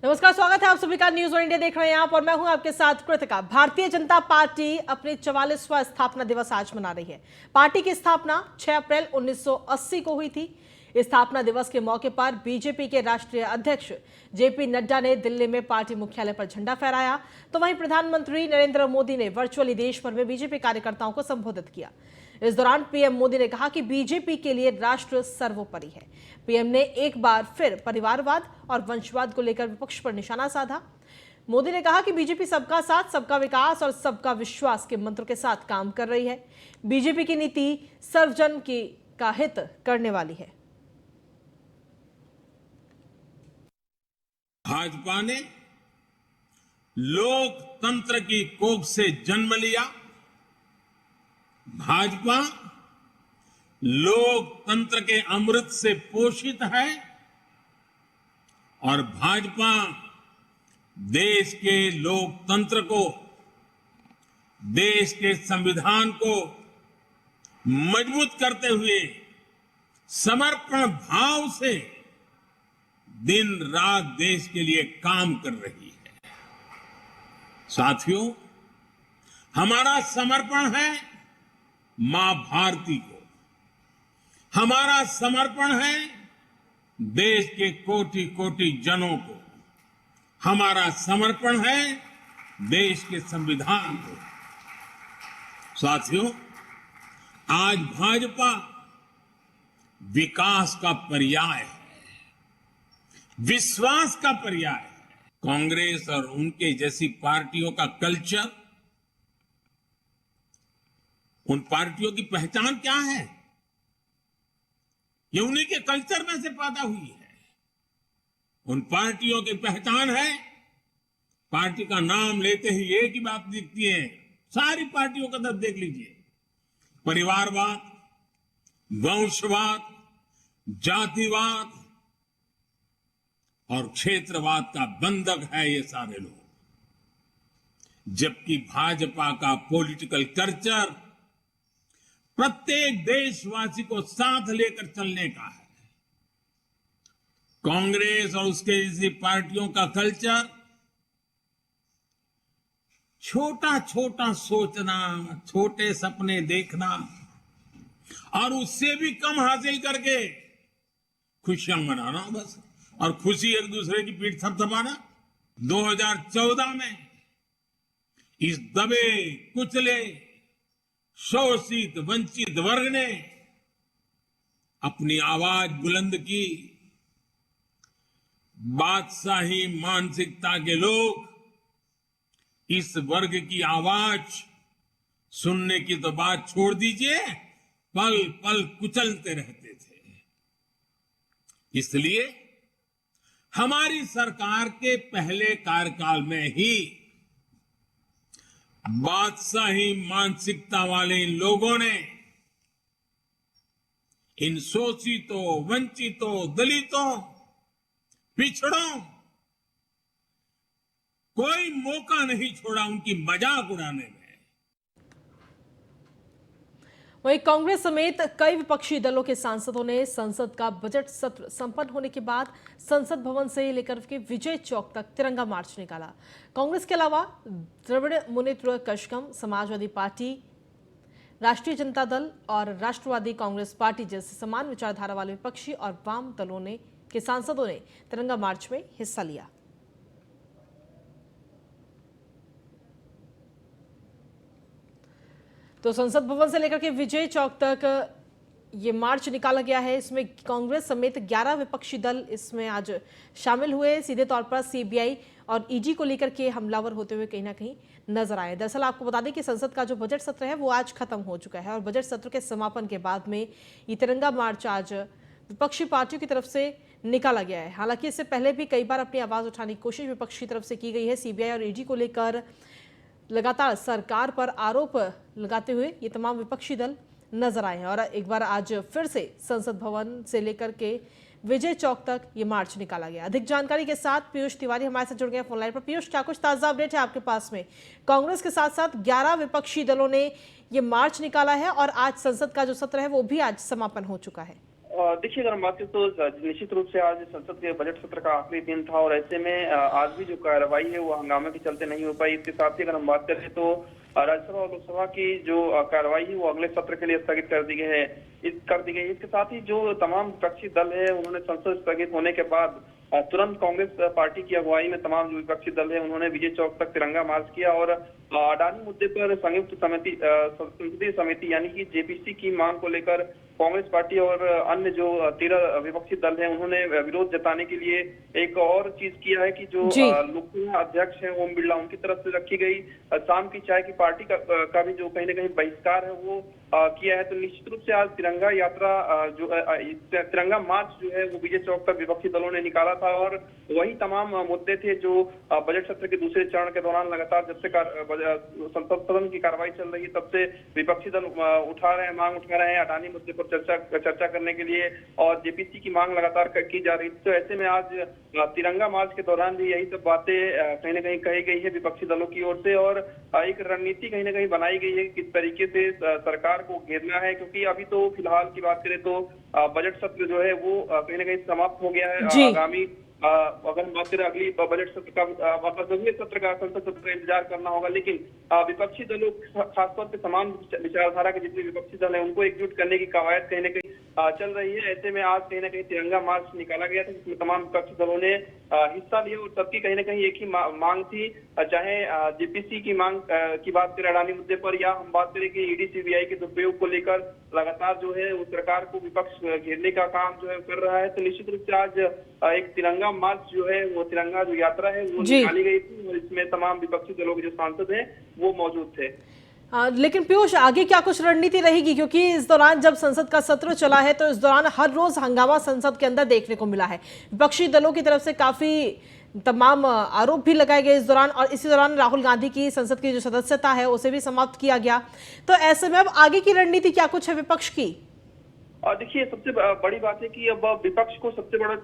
नमस्कार, स्वागत है आप सभी का न्यूज़ वन इंडिया देख रहे हैं आप और मैं हूं आपके साथ कृतिका। भारतीय जनता पार्टी अपने 44वां स्थापना दिवस आज मना रही है। पार्टी की स्थापना 6 अप्रैल 1980 को हुई थी। इस स्थापना दिवस के मौके पर बीजेपी के राष्ट्रीय अध्यक्ष जेपी नड्डा ने दिल्ली में पार्टी मुख्यालय पर झंडा फहराया, तो वहीं प्रधानमंत्री नरेंद्र मोदी ने वर्चुअली देश भर में बीजेपी कार्यकर्ताओं को संबोधित किया। इस दौरान पीएम मोदी ने कहा कि बीजेपी के लिए राष्ट्र सर्वोपरि है। पीएम ने एक बार फिर परिवारवाद और वंशवाद को लेकर विपक्ष पर निशाना साधा। मोदी ने कहा कि बीजेपी सबका साथ, सबका विकास और सबका विश्वास के मंत्र के साथ काम कर रही है। बीजेपी की नीति सर्वजन का हित करने वाली है। भाजपा ने लोकतंत्र की कोख से जन्म लिया। भाजपा लोकतंत्र के अमृत से पोषित है और भाजपा देश के लोकतंत्र को, देश के संविधान को मजबूत करते हुए समर्पण भाव से दिन रात देश के लिए काम कर रही है। साथियों, हमारा समर्पण है मां भारती को, हमारा समर्पण है देश के कोटि कोटि जनों को, हमारा समर्पण है देश के संविधान को। साथियों, आज भाजपा विकास का पर्याय है, विश्वास का पर्याय है। कांग्रेस और उनके जैसी पार्टियों का कल्चर, उन पार्टियों की पहचान क्या है? ये उन्हीं के कल्चर में से पैदा हुई है। उन पार्टियों की पहचान है, पार्टी का नाम लेते ही एक ही बात दिखती है, सारी पार्टियों का तरफ देख लीजिए, परिवारवाद, वंशवाद, जातिवाद और क्षेत्रवाद का बंधक है ये सारे लोग। जबकि भाजपा का पॉलिटिकल कल्चर प्रत्येक देशवासी को साथ लेकर चलने का है। कांग्रेस और उसके जैसी पार्टियों का कल्चर छोटा छोटा सोचना, छोटे सपने देखना और उससे भी कम हासिल करके खुशियां मनाना बस, और खुशी एक दूसरे की पीठ थपथपाना। 2014 में इस दबे कुचले शोषित वंचित वर्ग ने अपनी आवाज बुलंद की। बादशाही मानसिकता के लोग इस वर्ग की आवाज सुनने की तो बात छोड़ दीजिए, पल पल कुचलते रहते थे। इसलिए हमारी सरकार के पहले कार्यकाल में ही बादशाही मानसिकता वाले इन लोगों ने इन शोषितों, वंचितों, दलितों, पिछड़ों कोई मौका नहीं छोड़ा उनकी मजाक उड़ाने में। वहीं कांग्रेस समेत कई विपक्षी दलों के सांसदों ने संसद का बजट सत्र संपन्न होने के बाद संसद भवन से लेकर के विजय चौक तक तिरंगा मार्च निकाला। कांग्रेस के अलावा द्रविड़ मुनेत्र कषगम, समाजवादी पार्टी, राष्ट्रीय जनता दल और राष्ट्रवादी कांग्रेस पार्टी जैसे समान विचारधारा वाले विपक्षी और वाम दलों के सांसदों ने तिरंगा मार्च में हिस्सा लिया। तो संसद भवन से लेकर के विजय चौक तक ये मार्च निकाला गया है। इसमें कांग्रेस समेत 11 विपक्षी दल इसमें आज शामिल हुए। सीधे तौर पर सीबीआई और ईडी को लेकर के हमलावर होते हुए कहीं ना कहीं नजर आए। दरअसल आपको बता दें कि संसद का जो बजट सत्र है वो आज खत्म हो चुका है और बजट सत्र के समापन के बाद में ये तिरंगा मार्च आज विपक्षी पार्टियों की तरफ से निकाला गया है। हालांकि इससे पहले भी कई बार अपनी आवाज उठाने की कोशिश विपक्ष की तरफ से की गई है। सीबीआई और ईडी को लेकर लगातार सरकार पर आरोप लगाते हुए ये तमाम विपक्षी दल नजर आए हैं और एक बार आज फिर से संसद भवन से लेकर के विजय चौक तक ये मार्च निकाला गया। अधिक जानकारी के साथ पीयूष तिवारी हमारे साथ जुड़ गए फोन लाइन पर। पीयूष, क्या कुछ ताजा अपडेट है आपके पास में? कांग्रेस के साथ साथ 11 विपक्षी दलों ने ये मार्च निकाला है और आज संसद का जो सत्र है वो भी आज समापन हो चुका है। देखिए, अगर हम बात करें तो निश्चित रूप से आज संसद के बजट सत्र का आखिरी दिन था और ऐसे में आज भी जो कार्रवाई है वो हंगामे के चलते नहीं हो पाई। इसके साथ ही अगर हम बात करें तो राज्यसभा और लोकसभा की जो कार्रवाई है वो अगले सत्र के लिए स्थगित कर दी गई है। इसके साथ ही जो तमाम विपक्षी दल है उन्होंने संसद स्थगित होने के बाद तुरंत कांग्रेस पार्टी की अगुवाई में तमाम जो विपक्षी दल है उन्होंने विजय चौक तक तिरंगा मार्च किया और अडानी मुद्दे पर संयुक्त संसदीय समिति यानी कि जेपीसी की मांग को लेकर कांग्रेस पार्टी और अन्य जो 13 विपक्षी दल हैं उन्होंने विरोध जताने के लिए एक और चीज किया है कि जो लोकसभा अध्यक्ष हैं ओम बिरला उनकी तरफ से रखी गई शाम की चाय की पार्टी का भी जो कहीं ना कहीं बहिष्कार है वो किया है। तो निश्चित रूप से आज तिरंगा यात्रा जो तिरंगा मार्च जो है वो विजय चौक तक विपक्षी दलों ने निकाला था और वही तमाम मुद्दे थे जो बजट सत्र के दूसरे चरण के दौरान लगातार जब से संसद सदन की कार्रवाई चल रही है तब से विपक्षी दल मांग उठा रहे हैं अडानी मुद्दे पर चर्चा करने के लिए और जेपीसी की मांग लगातार की जा रही थी। तो ऐसे में आज तिरंगा मार्च के दौरान भी यही सब बातें कहीं ना कहीं कही गई है विपक्षी दलों की ओर से और एक रणनीति कहीं ना कहीं बनाई गई है किस तरीके से सरकार को घेरना है, क्योंकि अभी तो फिलहाल की बात करें तो बजट सत्र जो है वो कहीं ना कहीं समाप्त हो गया है। आगामी अगर हम बात करें अगली बजट सत्र का अगले सत्र का संसद सत्र का इंतजार करना होगा, लेकिन विपक्षी दलों खासतौर पे समान विचारधारा के जितने विपक्षी दल हैं उनको एकजुट करने की कवायद कहीं ना कहीं चल रही है। ऐसे में आज कहीं ना कहीं तिरंगा मार्च निकाला गया था जिसमें तमाम विपक्षी दलों ने हिस्सा लिया और सबकी कहीं ना कहीं एक ही मांग थी, चाहे जेपीसी की मांग की बात करें अडानी मुद्दे पर या हम बात करें कि ईडी सीबीआई के दुरुपयोग को लेकर लगातार जो है वो सरकार को विपक्ष घेरने का काम जो है कर रहा है। तो निश्चित रूप से आज एक तिरंगा मार्च जो है वो तिरंगा जो यात्रा है वो निकाली गई थी और इसमें तमाम विपक्षी दलों के जो सांसद हैं वो मौजूद थे। लेकिन पीयूष आगे क्या कुछ रणनीति रहेगी, क्योंकि इस दौरान जब संसद का सत्र चला है तो इस दौरान हर रोज हंगामा संसद के अंदर देखने को मिला है, विपक्षी दलों की तरफ से काफी तमाम आरोप भी लगाए गए इस दौरान और इसी दौरान राहुल गांधी की संसद की जो सदस्यता है उसे भी समाप्त किया गया। तो ऐसे में अब आगे की रणनीति क्या कुछ है विपक्ष की? और देखिए सबसे बड़ी बात है कि अब विपक्ष को सबसे बड़ा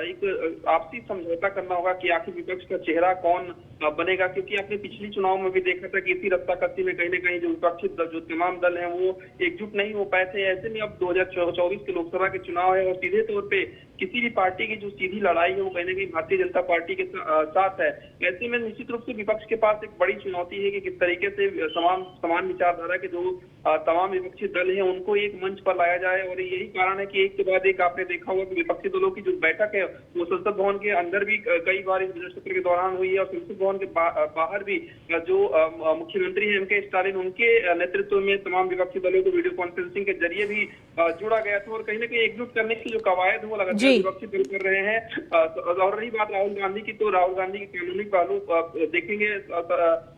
एक आपसी समझौता करना होगा कि आखिर विपक्ष का चेहरा कौन बनेगा, क्योंकि आपने पिछली चुनाव में भी देखा था कि इसी रस्साकसी में कहीं ना कहीं जो विपक्षी जो तमाम दल हैं वो एकजुट नहीं हो पाए थे। ऐसे में अब 2024 के लोकसभा के चुनाव है और सीधे तौर पे किसी भी पार्टी की जो सीधी लड़ाई है वो कहीं ना कहीं भारतीय जनता पार्टी के साथ है। ऐसे में निश्चित रूप से विपक्ष के पास एक बड़ी चुनौती है कि किस तरीके से समान विचारधारा के जो तमाम विपक्षी दल हैं उनको एक मंच पर लाया जाए और यही कारण है कि एक के बाद एक आपने देखा होगा कि विपक्षी दलों की जो बैठक है वो संसद भवन के अंदर भी कई बार इस बजट सत्र के दौरान हुई है और संसद भवन के बाहर भी जो मुख्यमंत्री हैं एम.के. स्टालिन उनके नेतृत्व में तमाम विपक्षी दलों को वीडियो कॉन्फ्रेंसिंग के जरिए भी जुड़ा गया था और कहीं ना कहीं एकजुट करने की जो कवायद है वो लगातार विपक्षी दल कर रहे हैं। और रही बात राहुल गांधी की, तो राहुल गांधी के कानूनी पहलू देखेंगे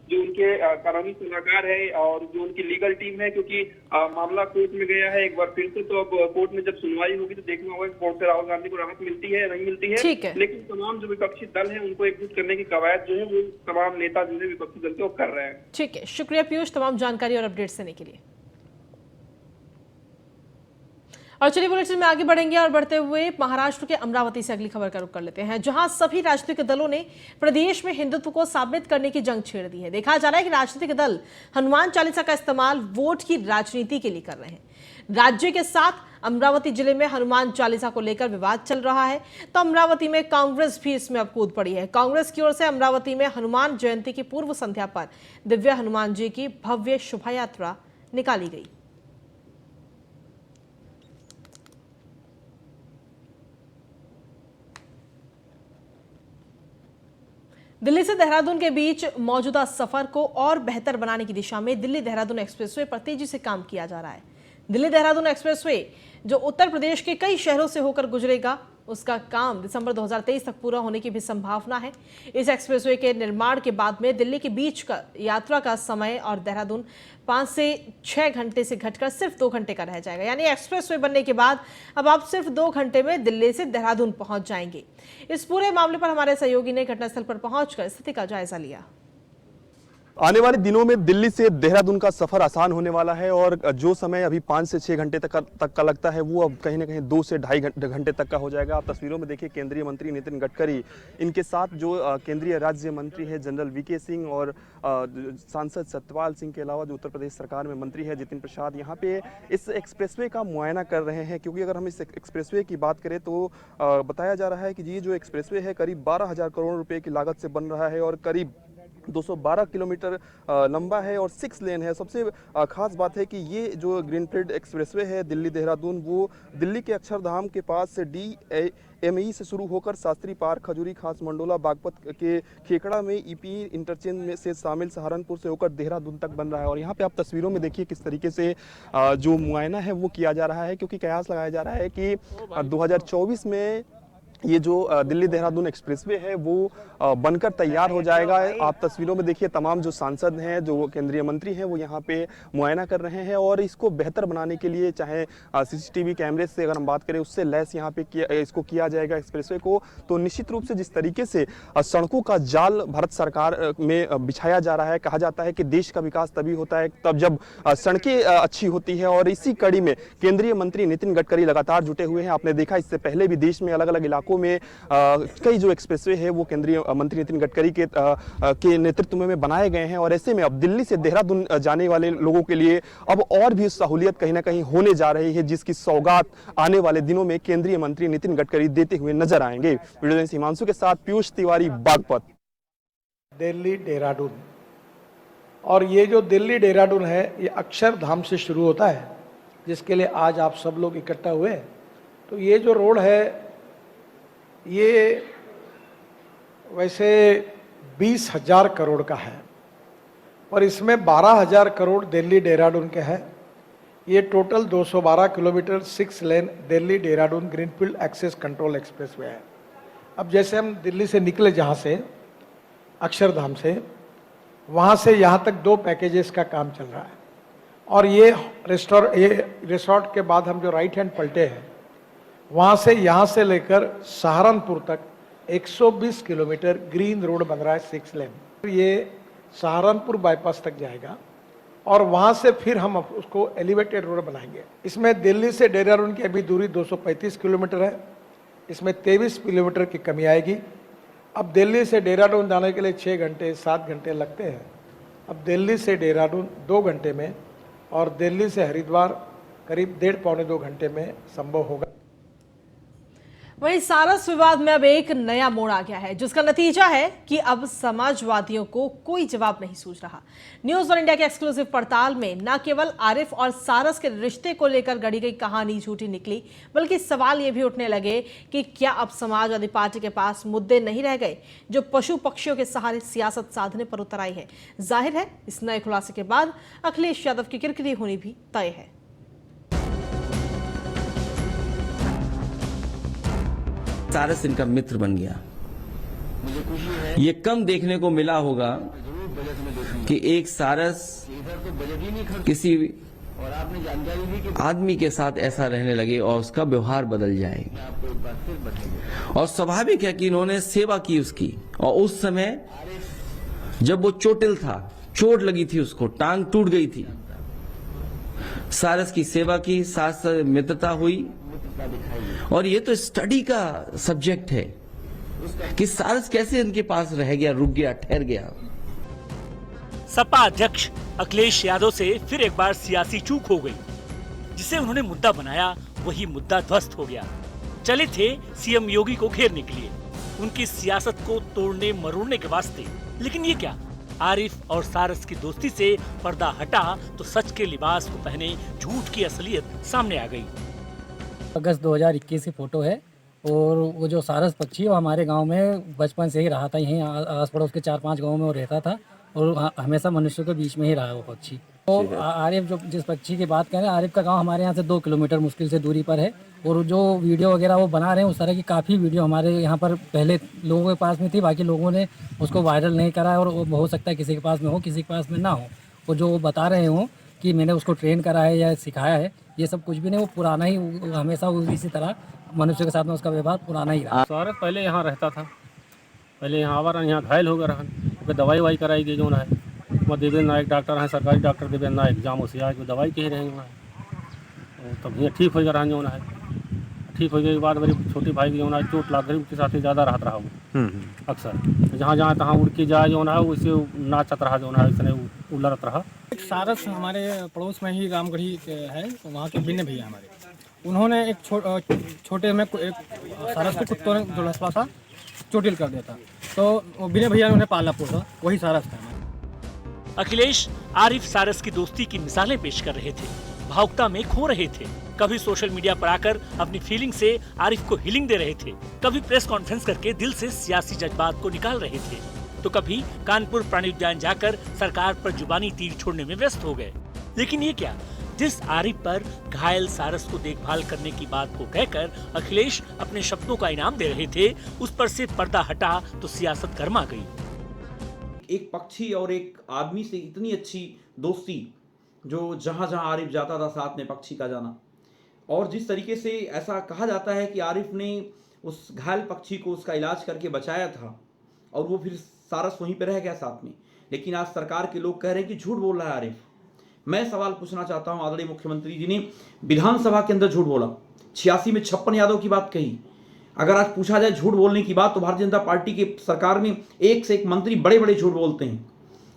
जो उनके कानूनी सलाहकार है और जो उनकी लीगल टीम है, क्योंकि मामला कोर्ट में गया है एक बार फिर से, तो अब कोर्ट में जब सुनवाई होगी तो देखना होगा कि कोर्ट से राहुल गांधी को राहत मिलती है या नहीं मिलती है। लेकिन तमाम जो विपक्षी दल है उनको एकजुट करने की कवायद जो है वो तमाम नेता जो है विपक्षी दल को कर रहे हैं। ठीक है, शुक्रिया पीयूष तमाम जानकारी और अपडेट्स देने के लिए। और चलिए बुलेटिन में आगे बढ़ेंगे और बढ़ते हुए महाराष्ट्र के अमरावती से अगली खबर का रुख कर लेते हैं, जहां सभी राजनीतिक दलों ने प्रदेश में हिंदुत्व को साबित करने की जंग छेड़ दी है। देखा जा रहा है कि राजनीतिक दल हनुमान चालीसा का इस्तेमाल वोट की राजनीति के लिए कर रहे हैं। राज्य के साथ अमरावती जिले में हनुमान चालीसा को लेकर विवाद चल रहा है, तो अमरावती में कांग्रेस भी इसमें अब कूद पड़ी है। कांग्रेस की ओर से अमरावती में हनुमान जयंती की पूर्व संध्या पर दिव्य हनुमान जी की भव्य शोभा यात्रा निकाली गई। दिल्ली से देहरादून के बीच मौजूदा सफर को और बेहतर बनाने की दिशा में दिल्ली देहरादून एक्सप्रेसवे पर तेजी से काम किया जा रहा है। दिल्ली देहरादून एक्सप्रेसवे जो उत्तर प्रदेश के कई शहरों से होकर गुजरेगा, उसका काम दिसंबर 2023 तक पूरा होने की भी संभावना है। इस एक्सप्रेसवे के निर्माण के बाद में दिल्ली के बीच का यात्रा का समय और देहरादून 5 से 6 घंटे से घटकर सिर्फ 2 घंटे का रह जाएगा। यानी एक्सप्रेसवे बनने के बाद अब आप सिर्फ 2 घंटे में दिल्ली से देहरादून पहुंच जाएंगे। इस पूरे मामले पर हमारे सहयोगी ने घटनास्थल पर पहुंचकर स्थिति का जायजा लिया। आने वाले दिनों में दिल्ली से देहरादून का सफर आसान होने वाला है और जो समय अभी 5 से 6 घंटे तक का लगता है वो अब कहीं ना कहीं 2 से ढाई घंटे तक का हो जाएगा। आप तस्वीरों में देखिए केंद्रीय मंत्री नितिन गडकरी, इनके साथ जो केंद्रीय राज्य मंत्री है जनरल वीके सिंह और सांसद सत्यपाल सिंह के अलावा जो उत्तर प्रदेश सरकार में मंत्री है जितिन प्रसाद यहाँ पे इस एक्सप्रेसवे का मुआयना कर रहे हैं। क्योंकि अगर हम इस एक्सप्रेसवे की बात करें तो बताया जा रहा है कि ये जो एक्सप्रेसवे है करीब 12,000 करोड़ रुपए की लागत से बन रहा है और करीब 212 किलोमीटर लंबा है और 6 लेन है। सबसे खास बात है कि ये जो ग्रीनफील्ड एक्सप्रेसवे है दिल्ली देहरादून वो दिल्ली के अक्षरधाम के पास से DME से शुरू होकर शास्त्री पार्क, खजूरी खास, मंडोला, बागपत के खेकड़ा में EP इंटरचेंज में से शामिल सहारनपुर से होकर देहरादून तक बन रहा है। और यहाँ पे आप तस्वीरों में देखिए किस तरीके से जो मुआयना है वो किया जा रहा है। क्योंकि कयास लगाया जा रहा है कि 2024 में ये जो दिल्ली देहरादून एक्सप्रेसवे है वो बनकर तैयार हो जाएगा। आप तस्वीरों में देखिए तमाम जो सांसद हैं, जो केंद्रीय मंत्री हैं वो यहाँ पे मुआयना कर रहे हैं और इसको बेहतर बनाने के लिए चाहे CCTV कैमरे से अगर हम बात करें उससे लैस यहाँ पे इसको किया जाएगा एक्सप्रेसवे को। तो निश्चित रूप से जिस तरीके से सड़कों का जाल भारत सरकार में बिछाया जा रहा है, कहा जाता है कि देश का विकास तभी होता है तब जब सड़कें अच्छी होती है और इसी कड़ी में केंद्रीय मंत्री नितिन गडकरी लगातार जुटे हुए हैं। आपने देखा इससे पहले भी देश में अलग अलग इलाकों में कई जो एक्सप्रेसवे है वो केंद्रीय मंत्री नितिन गडकरी के नेतृत्व में बनाए गए हैं और ऐसे में अब दिल्ली से देहरादून जाने वाले लोगों के लिए अब और भी सहूलियत कहीं ना कहीं होने जा रही है, जिसकी सौगात आने वाले दिनों में केंद्रीय मंत्री नितिन गडकरी देते हुए नजर आएंगे। वीडियो जर्नलिस्ट हिमांशु के साथ पीयूष तिवारी, बागपत। दिल्ली देहरादून, और ये जो दिल्ली देहरादून है ये अक्षरधाम से शुरू होता है जिसके लिए आज आप सब लोग इकट्ठा हुए। तो ये जो रोड है ये वैसे 20,000 करोड़ का है और इसमें 12,000 करोड़ दिल्ली देहरादून के है। ये total 212 kilometre 6 lane Delhi Dehradun greenfield access control expressway है। अब जैसे हम दिल्ली से निकले जहाँ से अक्षरधाम से, वहाँ से यहाँ तक 2 पैकेजेस का काम चल रहा है और ये रिसोर्ट के बाद हम जो राइट हैंड पलटे हैं वहाँ से यहाँ से लेकर सहारनपुर तक 120 किलोमीटर ग्रीन रोड बन रहा है 6 लेन। ये सहारनपुर बाईपास तक जाएगा और वहाँ से फिर हम उसको एलिवेटेड रोड बनाएंगे। इसमें दिल्ली से देहरादून की अभी दूरी 235 किलोमीटर है, इसमें 23 किलोमीटर की कमी आएगी। अब दिल्ली से देहरादून जाने के लिए 6 घंटे 7 घंटे लगते हैं, अब दिल्ली से देहरादून 2 घंटे में और दिल्ली से हरिद्वार करीब 1.5-2 घंटे में संभव होगा। वहीं सारस विवाद में अब एक नया मोड़ आ गया है जिसका नतीजा है कि अब समाजवादियों को कोई जवाब नहीं सूझ रहा। न्यूज वन इंडिया के एक्सक्लूसिव पड़ताल में न केवल आरिफ और सारस के रिश्ते को लेकर गढ़ी गई कहानी झूठी निकली, बल्कि सवाल ये भी उठने लगे कि क्या अब समाजवादी पार्टी के पास मुद्दे नहीं रह गए जो पशु पक्षियों के सहारे सियासत साधने पर उतर आई है। जाहिर है इस नए खुलासे के बाद अखिलेश यादव की किरकिरी होनी भी तय है। सारस इनका मित्र बन गया। ये कम देखने को मिला होगा कि एक सारस किसी आदमी के साथ ऐसा रहने लगे और उसका व्यवहार बदल जाए। और स्वाभाविक है कि इन्होंने सेवा की उसकी, और उस समय जब वो चोटिल था, चोट लगी थी, उसको टांग टूट गई थी, सारस की सेवा की, साथ साथ मित्रता हुई। और ये तो स्टडी का सब्जेक्ट है कि सारस कैसे इनके पास रह गया, रुक गया, ठहर गया। सपा अध्यक्ष अखिलेश यादव से फिर एक बार सियासी चूक हो गई। जिसे उन्होंने मुद्दा बनाया वही मुद्दा ध्वस्त हो गया। चले थे सीएम योगी को घेरने के लिए, उनकी सियासत को तोड़ने मरोड़ने के वास्ते। लेकिन ये क्या, आरिफ और सारस की दोस्ती से पर्दा हटा तो सच के लिबास को पहने झूठ की असलियत सामने आ गई। अगस्त 2021 की फोटो है और वो जो सारस पक्षी है वो हमारे गांव में बचपन से ही रहा था। यहीं आस पड़ोस के 4-5 गांवों में वो रहता था और हमेशा मनुष्य के बीच में ही रहा वो पक्षी। तो आरिफ जो जिस पक्षी की बात करें, आरिफ का गांव हमारे यहाँ से 2 किलोमीटर मुश्किल से दूरी पर है और जो वीडियो वगैरह वो बना रहे हैं उस तरह की काफ़ी वीडियो हमारे यहाँ पर पहले लोगों के पास में थी, बाकी लोगों ने उसको वायरल नहीं करा है और वो हो सकता है किसी के पास में हो, किसी के पास में ना हो। वो जो वो बता रहे हों कि मैंने उसको ट्रेन करा है या सिखाया है, ये सब कुछ भी नहीं। वो पुराना ही, हमेशा इसी तरह मनुष्य के साथ में उसका व्यवहार पुराना ही रहा। सारस पहले यहाँ रहता था, पहले यहाँ आवा यहाँ घायल हो गया रहा, दवाई कराई गई जो है वह देवेंद्र नायक डॉक्टर हैं, सरकारी डॉक्टर देवेंद्र नायक जामो से आज दवाई कह रहे हैं तब ये ठीक हो जा रहा है। ठीक हो गए के बाद मेरे छोटे भाई की जो है चोट लग गई, उसके साथ ही ज़्यादा रहता रहा वो अक्सर जहाँ जहाँ तहाँ उड़ के जाए जो है वैसे नाचत रहा जो है इसने उलरत रहा। एक सारस हमारे पड़ोस में ही रामगढ़ी है, वहाँ के बिन्ने भैया हमारे, उन्होंने एक छोटे में एक सारस को कुत्तों ने दुलहसपा सा चोटिल कर दिया था, तो वो बिन्ने भैया ने उन्हें पाला पोसा, वही सारस था। अखिलेश आरिफ सारस की दोस्ती की मिसालें पेश कर रहे थे, भावुकता में खो रहे थे। कभी सोशल मीडिया पर आकर अपनी फीलिंग से आरिफ को हीलिंग दे रहे थे, कभी प्रेस कॉन्फ्रेंस करके दिल से सियासी जज्बात को निकाल रहे थे, तो कभी कानपुर प्राणी उद्यान जाकर सरकार पर जुबानी तीर छोड़ने में व्यस्त हो गए। लेकिन ये क्या, जिस आरिफ पर घायल सारस को देखभाल करने की बात को कहकर अखिलेश अपने शब्दों का इनाम दे रहे थे, उस पर से पर्दा हटा तो सियासत गर्मा गई। एक पक्षी और एक आदमी से इतनी अच्छी दोस्ती, जो जहाँ जहाँ आरिफ जाता था साथ में पक्षी का जाना, और जिस तरीके से ऐसा कहा जाता है कि आरिफ ने उस घायल पक्षी को उसका इलाज करके बचाया था और वो फिर सारस वहीं पे रह गया साथ में, लेकिन आज सरकार के लोग कह रहे हैं कि झूठ बोल रहा है आरिफ। मैं सवाल पूछना चाहता हूं, आदरणीय मुख्यमंत्री जी ने विधानसभा के अंदर झूठ बोला, 86 में 56 यादव की बात कही। अगर आज पूछा जाए झूठ बोलने की बात, तो भारतीय जनता पार्टी की सरकार में एक से एक मंत्री बड़े बड़े झूठ बोलते हैं,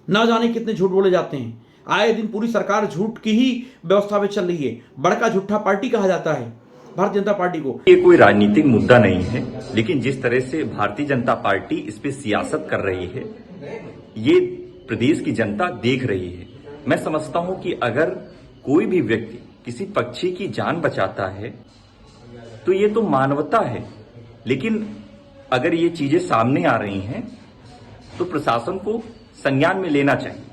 ना जाने कितने झूठ बोले जाते हैं। आए दिन पूरी सरकार झूठ की ही व्यवस्था में चल रही है, बड़का झूठा पार्टी कहा जाता है भारतीय जनता पार्टी को। ये कोई राजनीतिक मुद्दा नहीं है, लेकिन जिस तरह से भारतीय जनता पार्टी इस पे सियासत कर रही है, ये प्रदेश की जनता देख रही है। मैं समझता हूं कि अगर कोई भी व्यक्ति किसी पक्षी की जान बचाता है तो ये तो मानवता है, लेकिन अगर ये चीजें सामने आ रही हैं तो प्रशासन को संज्ञान में लेना चाहिए।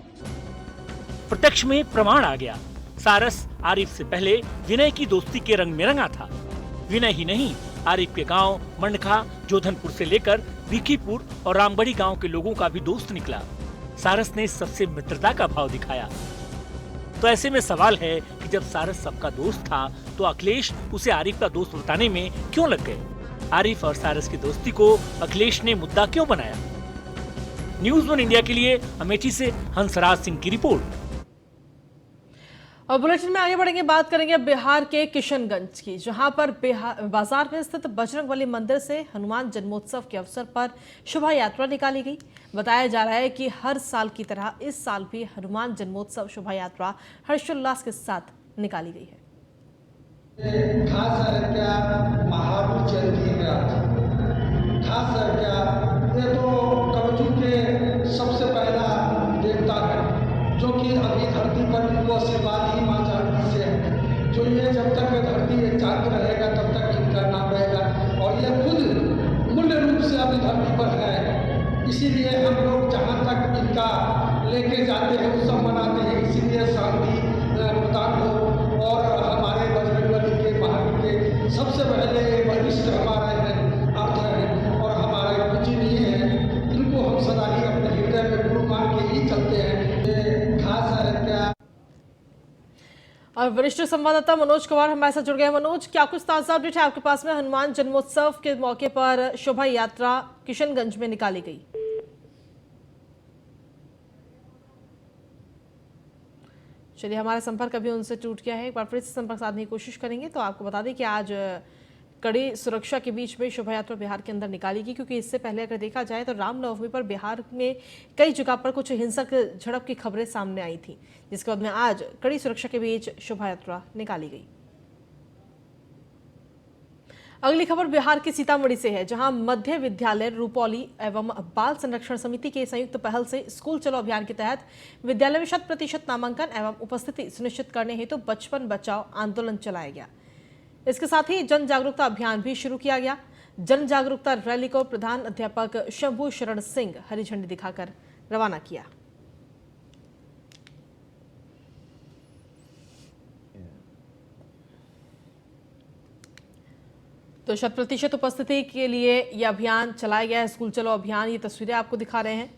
प्रत्यक्ष में प्रमाण आ गया, सारस आरिफ से पहले विनय की दोस्ती के रंग में रंगा था। विनय ही नहीं, आरिफ के गांव मंडखा, जोधनपुर से लेकर भिखीपुर और रामगढ़ी गांव के लोगों का भी दोस्त निकला। सारस ने सबसे मित्रता का भाव दिखाया। तो ऐसे में सवाल है कि जब सारस सबका दोस्त था, तो अखिलेश उसे आरिफ का दोस्त बताने में क्यों लग गए? आरिफ और सारस की दोस्ती को अखिलेश ने मुद्दा क्यों बनाया? न्यूज़ 1 इंडिया के लिए अमेठी से हंसराज सिंह की रिपोर्ट। और बुलेटिन में आगे बढ़ेंगे, बात करेंगे बिहार के किशनगंज की, जहां पर बाजार में स्थित बजरंगबली मंदिर से हनुमान जन्मोत्सव के अवसर पर शोभा यात्रा निकाली गई। बताया जा रहा है कि हर साल की तरह इस साल भी हनुमान जन्मोत्सव शोभा यात्रा हर्षोल्लास के साथ निकाली गई है। खास महावीर जयंती खास ये तो कवचों के सबसे पहला देवता है, जो कि अभी धरती पर इनको आशीर्वाद ही मां जानकी से है, जो ये जब तक धरती चांद रहेगा तब तक इनका नाम रहेगा, और ये खुद मूल्य रूप से अभी धरती पर है। इसीलिए हम लोग जहाँ तक इनका लेके जाते हैं उत्सव मनाते हैं, इसीलिए शांति प्रदान हो। और हमारे बजरंगबली के महावीर के सबसे पहले वरिष्ठ हमारा अर्थ है और हमारा पूजनीय है, इनको हम सदा ही अपने हृदय में गुरु मान के ही चलते हैं। और वरिष्ठ संवाददाता मनोज कुमार हमारे साथ जुड़ गए। मनोज, क्या कुछ ताजा अपडेट है आपके पास में? हनुमान जन्मोत्सव के मौके पर शोभा यात्रा किशनगंज में निकाली गई। चलिए, हमारा संपर्क अभी उनसे टूट गया है, एक बार फिर से संपर्क साधने की कोशिश करेंगे। तो आपको बता दें कि आज कड़ी सुरक्षा के बीच में शोभा यात्रा बिहार के अंदर निकाली गई, क्योंकि इससे पहले अगर देखा जाए तो रामनवमी पर बिहार में कई जगह पर कुछ हिंसक झड़प की खबरें सामने आई थी, जिसके बाद में आज कड़ी सुरक्षा के बीच शोभा यात्रा निकाली गई। अगली खबर बिहार के सीतामढ़ी से है, जहां मध्य विद्यालय रुपौली एवं बाल संरक्षण समिति के संयुक्त पहल से स्कूल चलो अभियान के तहत विद्यालय में 100% नामांकन एवं उपस्थिति सुनिश्चित करने हेतु बचपन बचाओ आंदोलन चलाया गया। इसके साथ ही जन जागरूकता अभियान भी शुरू किया गया। जन जागरूकता रैली को प्रधान अध्यापक शंभू शरण सिंह हरी झंडी दिखाकर रवाना किया। तो 100% उपस्थिति के लिए यह अभियान चलाया गया है, स्कूल चलो अभियान। ये तस्वीरें आपको दिखा रहे हैं,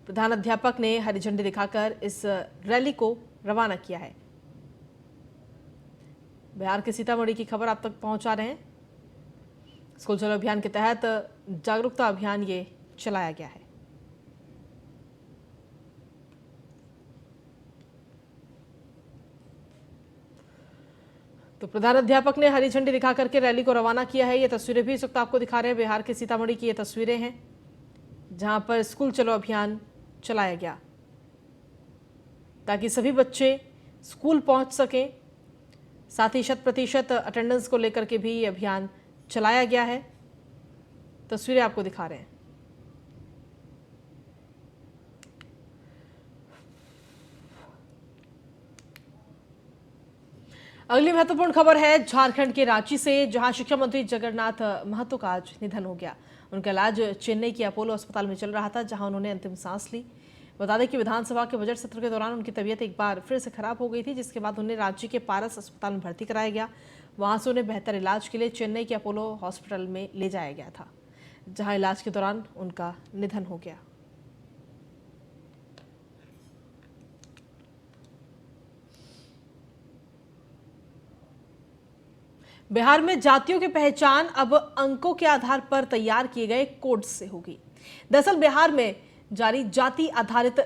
प्रधान अध्यापक ने हरी झंडी दिखाकर इस रैली को रवाना किया है। बिहार के सीतामढ़ी की खबर आप तक पहुंचा रहे हैं। स्कूल चलो अभियान के तहत जागरूकता अभियान ये चलाया गया है। तो प्रधान अध्यापक ने हरी झंडी दिखा करके रैली को रवाना किया है। ये तस्वीरें भी इस वक्त आपको दिखा रहे हैं। बिहार के सीतामढ़ी की ये तस्वीरें हैं जहां पर स्कूल चलो अभियान चलाया गया ताकि सभी बच्चे स्कूल पहुंच सकें। साथ ही 100% अटेंडेंस को लेकर के भी ये अभियान चलाया गया है। तस्वीरें आपको दिखा रहे हैं। अगली महत्वपूर्ण खबर है झारखंड के रांची से, जहां शिक्षा मंत्री जगन्नाथ महतो का आज निधन हो गया। उनका इलाज चेन्नई के अपोलो अस्पताल में चल रहा था, जहां उन्होंने अंतिम सांस ली। बता दें कि विधानसभा के बजट सत्र के दौरान उनकी तबीयत एक बार फिर से खराब हो गई थी, जिसके बाद उन्हें रांची के पारस अस्पताल में भर्ती कराया गया। वहां से उन्हें बेहतर इलाज के लिए चेन्नई के अपोलो हॉस्पिटल में ले जाया गया था, जहां इलाज के दौरान उनका निधन हो गया। बिहार में जातियों की पहचान अब अंकों के आधार पर तैयार किए गए कोड से होगी। दरअसल बिहार में जारी जाति आधारित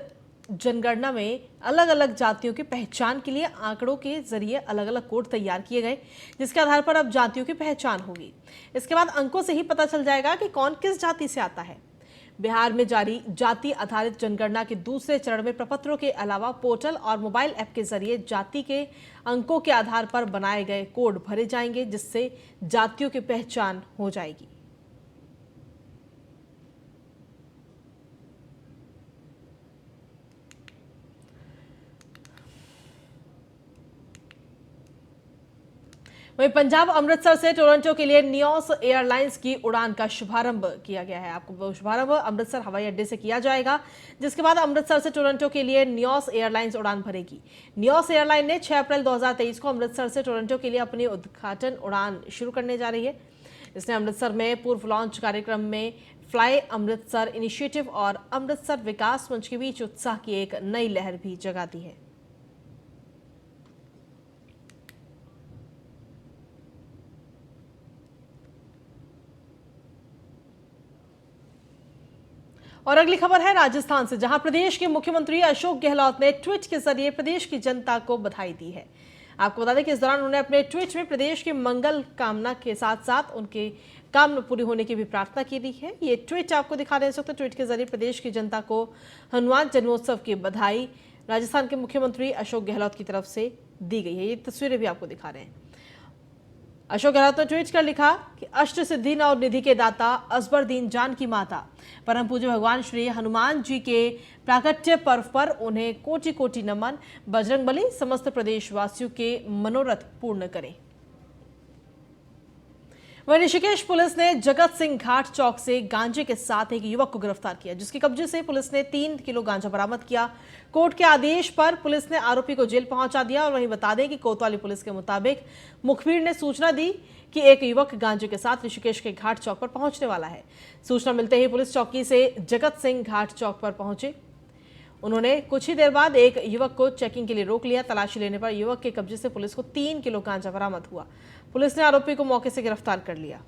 जनगणना में अलग अलग जातियों की पहचान के लिए आंकड़ों के जरिए अलग अलग कोड तैयार किए गए, जिसके आधार पर अब जातियों की पहचान होगी। इसके बाद अंकों से ही पता चल जाएगा कि कौन किस जाति से आता है। बिहार में जारी जाति आधारित जनगणना के दूसरे चरण में प्रपत्रों के अलावा पोर्टल और मोबाइल ऐप के जरिए जाति के अंकों के आधार पर बनाए गए कोड भरे जाएंगे, जिससे जातियों की पहचान हो जाएगी। वहीं पंजाब अमृतसर से टोरंटो के लिए नियोस एयरलाइंस की उड़ान का शुभारंभ किया गया है। आपको शुभारंभ अमृतसर हवाई अड्डे से किया जाएगा, जिसके बाद अमृतसर से टोरंटो के लिए नियोस एयरलाइंस उड़ान भरेगी। नियोस एयरलाइन ने 6 अप्रैल 2023 को अमृतसर से टोरंटो के लिए अपनी उद्घाटन उड़ान शुरू करने जा रही है। इसने अमृतसर में पूर्व लॉन्च कार्यक्रम में फ्लाई अमृतसर इनिशिएटिव और अमृतसर विकास मंच के बीच उत्साह की एक नई लहर भी जगा दी है। और अगली खबर है राजस्थान से, जहां प्रदेश के मुख्यमंत्री अशोक गहलोत ने ट्वीट के जरिए प्रदेश की जनता को बधाई दी है। आपको बता दें कि इस दौरान उन्होंने अपने ट्वीट में प्रदेश की मंगल कामना के साथ साथ उनके काम पूरी होने की भी प्रार्थना की दी है। ये ट्वीट आपको दिखा रहे हैं। ट्वीट के जरिए प्रदेश की जनता को हनुमान जन्मोत्सव की बधाई राजस्थान के मुख्यमंत्री अशोक गहलोत की तरफ से दी गई है। ये तस्वीरें भी आपको दिखा रहे हैं। अशोक गहलोत ने ट्वीट कर लिखा कि अष्ट सिद्धि नौ निधि के दाता असबर दीन जान की माता परम पूज्य भगवान श्री हनुमान जी के प्राकट्य पर्व पर उन्हें कोटि कोटि नमन। बजरंगबली समस्त प्रदेशवासियों के मनोरथ पूर्ण करें। वहीं ऋषिकेश पुलिस ने जगत सिंह घाट चौक से गांजे के साथ एक युवक को गिरफ्तार किया, जिसके कब्जे से पुलिस ने 3 किलो गांजा बरामद किया। कोर्ट के आदेश पर पुलिस ने आरोपी को जेल पहुंचा दिया। और वहीं बता दें कि कोतवाली पुलिस के मुताबिक मुखबिर ने सूचना दी कि एक युवक गांजे के साथ ऋषिकेश के घाट चौक पर पहुंचने वाला है। सूचना मिलते ही पुलिस चौकी से जगत सिंह घाट चौक पर पहुंचे। उन्होंने कुछ ही देर बाद एक युवक को चेकिंग के लिए रोक लिया। तलाशी लेने पर युवक के कब्जे से पुलिस को 3 किलो गांजा बरामद हुआ। पुलिस ने आरोपी को मौके से गिरफ्तार कर लिया।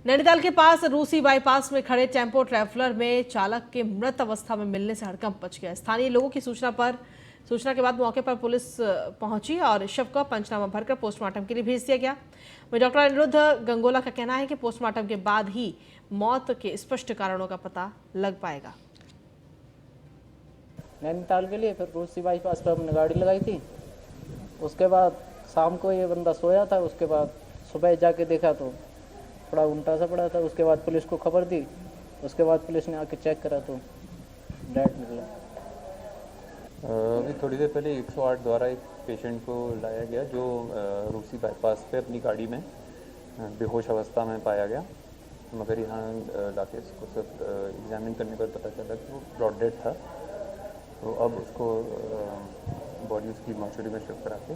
नैनीताल के पास रूसी बाईपास में खड़े टेम्पो ट्रैवलर में चालक के मृत अवस्था में मिलने से हड़कंप मच गया। स्थानीय लोगों की सूचना के बाद मौके पर पुलिस पहुंची और शव का पंचनामा भरकर पोस्टमार्टम के लिए भेज दिया गया। वहीं डॉक्टर अनिरुद्ध गंगोला का कहना है कि पोस्टमार्टम के बाद ही मौत के स्पष्ट कारणों का पता लग पाएगा। नैनीताल के लिए फिर रूसी बाईपास पर हमने गाड़ी लगाई थी। उसके बाद शाम को ये बंदा सोया था। उसके बाद सुबह जाके देखा तो थोड़ा उल्टा सा पड़ा था। उसके बाद पुलिस को खबर दी। उसके बाद पुलिस ने आके चेक करा तो डेड निकला। अभी थोड़ी देर पहले 108 द्वारा एक पेशेंट को लाया गया जो रूसी बाईपास पे अपनी गाड़ी में बेहोश अवस्था में पाया गया, मगर यहाँ लाके इसको सब एग्जामिन करने पर पता चला कि वो ब्रॉड डेड था। तो अब उसको बॉडी उसकी मॉर्चरी में शिफ्ट करा के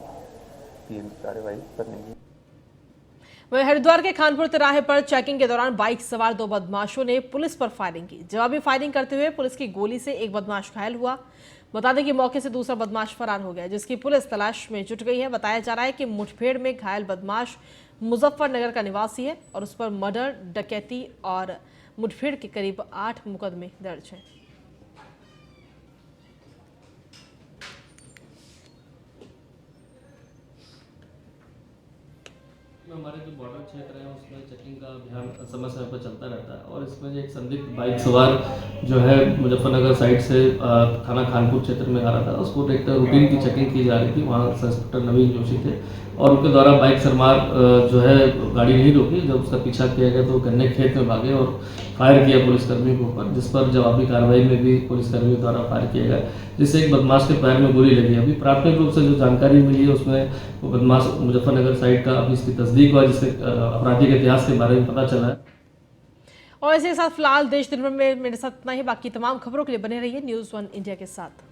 पीएम की कार्रवाई करनी है। वहीं हरिद्वार के खानपुर तिराहे पर चेकिंग के दौरान बाइक सवार 2 बदमाशों ने पुलिस पर फायरिंग की। जवाबी फायरिंग करते हुए पुलिस की गोली से एक बदमाश घायल हुआ। बता दें कि मौके से दूसरा बदमाश फरार हो गया, जिसकी पुलिस तलाश में जुट गई है। बताया जा रहा है कि मुठभेड़ में घायल बदमाश मुजफ्फरनगर का निवासी है और उस पर मर्डर, डकैती और मुठभेड़ के करीब 8 मुकदमे दर्ज हैं। हमारे जो बॉर्डर क्षेत्र है उसमें चेकिंग का अभियान समय समय पर चलता रहता है और इसमें जो एक संदिग्ध बाइक सवार जो है मुजफ्फरनगर साइड से थाना खानपुर क्षेत्र में आ रहा था, उसको एक रूटीन की चेकिंग की जा रही थी। वहाँ इंस्पेक्टर नवीन जोशी थे और उनके द्वारा बाइक सरमार जो है गाड़ी नहीं रोकी। जब उसका पीछा किया गया तो गन्ने खेत में भागे और फायर किया पुलिसकर्मी के ऊपर, जिस पर जवाबी कार्रवाई में भी पुलिसकर्मियों द्वारा फायर किया गया, जिससे एक बदमाश के पैर में गोली लगी। अभी प्राथमिक रूप से जो जानकारी मिली है उसमें वो बदमाश मुजफ्फरनगर साइड का अभी इसकी तस्दीक हुआ, जिससे आपराधिक इतिहास के बारे में पता चला है। और इसी के साथ फिलहाल देश दिन भर में मेरे साथ इतना ही। बाकी तमाम खबरों के लिए बने रहिए न्यूज़ 1 इंडिया के साथ।